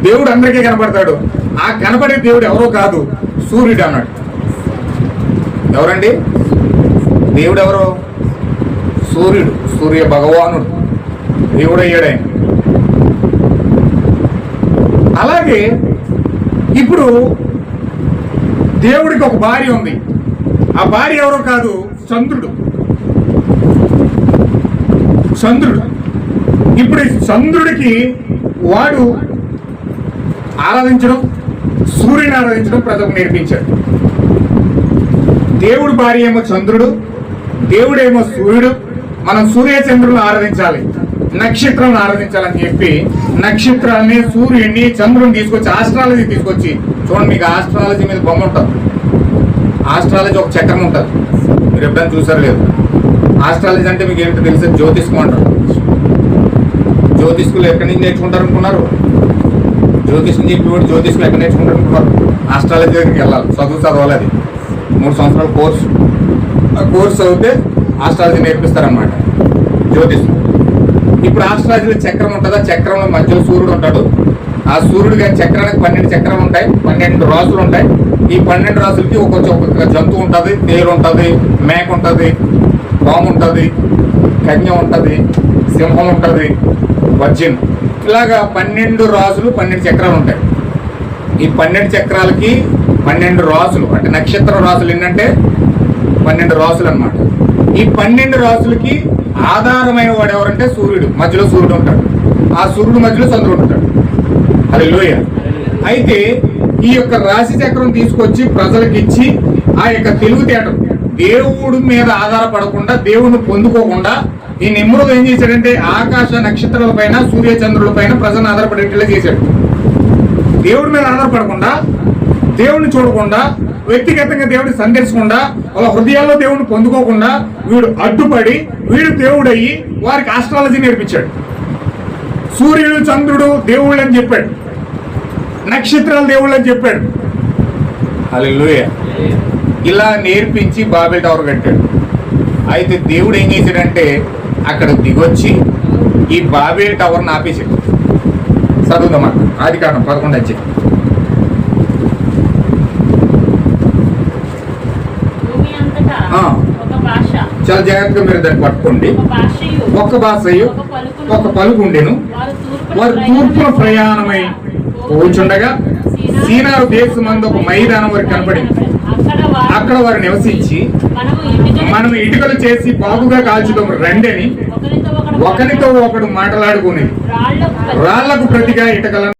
దేవుడు అందరికీ కనపడతాడు. ఆ కనపడే దేవుడు ఎవరో కాదు, సూర్యుడు అన్నాడు. ఎవరండి దేవుడు? ఎవరో సూర్యుడు, సూర్య భగవానుడు దేవుడు అయ్యాడు ఆయన. అలాగే ఇప్పుడు దేవుడికి ఒక భార్య ఉంది. ఆ భార్య ఎవరో కాదు, చంద్రుడు. చంద్రుడు. ఇప్పుడు చంద్రుడికి వాడు ఆరాధించడం, సూర్యుని ఆరాధించడం ప్రజలకు నేర్పించాడు. దేవుడు భార్య ఏమో చంద్రుడు, దేవుడేమో సూర్యుడు. మనం సూర్య చంద్రులను ఆరాధించాలి, నక్షత్రాలను ఆరాధించాలని చెప్పి నక్షత్రాన్ని, సూర్యుడిని, చంద్రుని తీసుకొచ్చి ఆస్ట్రాలజీ తీసుకొచ్చి చూడండి. మీకు ఆస్ట్రాలజీ మీద బొమ్మ ఉంటుంది. ఆస్ట్రాలజీ ఒక చక్రం ఉంటుంది. మీరు ఎప్పుడైనా చూసారు లేదు? ఆస్ట్రాలజీ అంటే మీకు ఏంటో తెలిసే జ్యోతిష్కం అంటారు. జ్యోతిష్కులు ఎక్కడి నుంచి నేర్చుకుంటారు అనుకున్నారు? జ్యోతిష్ని చెప్పి కూడా జ్యోతిష్కులు ఎక్కడ నేర్చుకుంటారు అనుకున్నారు? ఆస్ట్రాలజీ దగ్గరికి వెళ్ళాలి, చదవాలి. అది 3 సంవత్సరాల కోర్సు. ఆ కోర్సు చదివితే ఆస్ట్రాలజీ నేర్పిస్తారనమాట జ్యోతిష్కులు. ఇప్పుడు ఆస్ట్రాలజీలో చక్రం ఉంటుంది. ఆ చక్రంలో మధ్యలో సూర్యుడు ఉంటాడు. ఆ సూర్యుడు గారి చక్రానికి 12 చక్రాలు ఉంటాయి, 12 రాసులు ఉంటాయి. ఈ 12 రాసులకి ఒక్కొక్క జంతువు ఉంటుంది. తేరు ఉంటుంది, మేక ఉంటుంది, పాము ఉంటుంది, కన్య ఉంటుంది, సింహం ఉంటుంది, వర్జిన్. ఇలాగా 12 రాసులు, 12 చక్రాలు ఉంటాయి. ఈ 12 చక్రాలకి 12 రాసులు, అంటే నక్షత్ర రాసులు ఏంటంటే 12 రాసులు అన్నమాట. ఈ 12 రాసులకి ఆధారమైన వాడు ఎవరంటే సూర్యుడు. మధ్యలో సూర్యుడు ఉంటాడు. ఆ సూర్యుడు మధ్యలో చంద్రుడు ఉంటాడు. హల్లెలూయా. అయితే ఈ యొక్క రాశి చక్రం తీసుకొచ్చి ప్రజలకు ఇచ్చి ఆ యొక్క తెలివితేటలు దేవుడి మీద ఆధారపడకుండా, దేవుడిని పొందుకోకుండా ఈ నిమ్రుడు ఏం చేశాడంటే ఆకాశ నక్షత్రాల పైన, సూర్య చంద్రుల పైన ప్రజలను ఆధారపడేట్లా చేశాడు. దేవుడి మీద ఆధారపడకుండా, దేవుడిని చూడకుండా, వ్యక్తిగతంగా దేవుడిని సందర్శకుండా, వాళ్ళ హృదయాల్లో దేవుడిని పొందుకోకుండా వీడు అడ్డుపడి వీడు దేవుడయ్యి వారికి ఆస్ట్రాలజీ నేర్పించాడు. సూర్యుడు చంద్రుడు దేవుళ్ళు అని చెప్పాడు, నక్షత్రాలు దేవుళ్ళు అని చెప్పాడు. హల్లెలూయా. ఇలా నేర్పించి బాబెల్ టవర్ కట్టాడు. అయితే దేవుడు ఏం చేశాడంటే అక్కడ దిగొచ్చి ఈ బాబెల్ టవర్ని ఆపేసాడు. చదువుదామా ఆదికాండం 11 వచ్చి. చాలా జాగ్రత్తగా మీరు దాన్ని పట్టుకోండి. ఒక భాషయు ఒక పలుకు ఉండెను. వారు తూర్పున ప్రయాణమై కూర్చుండగా సీనారు దేశమందు ఒక మైదానం వారికి కనపడింది. అక్కడ వారు నివసించి మనం ఇటుకలు చేసి బాగుగా కాల్చుదాం రండని ఒకరితో ఒకడు మాట్లాడుకునేది. రాళ్లకు ప్రతిగా ఇటుకలను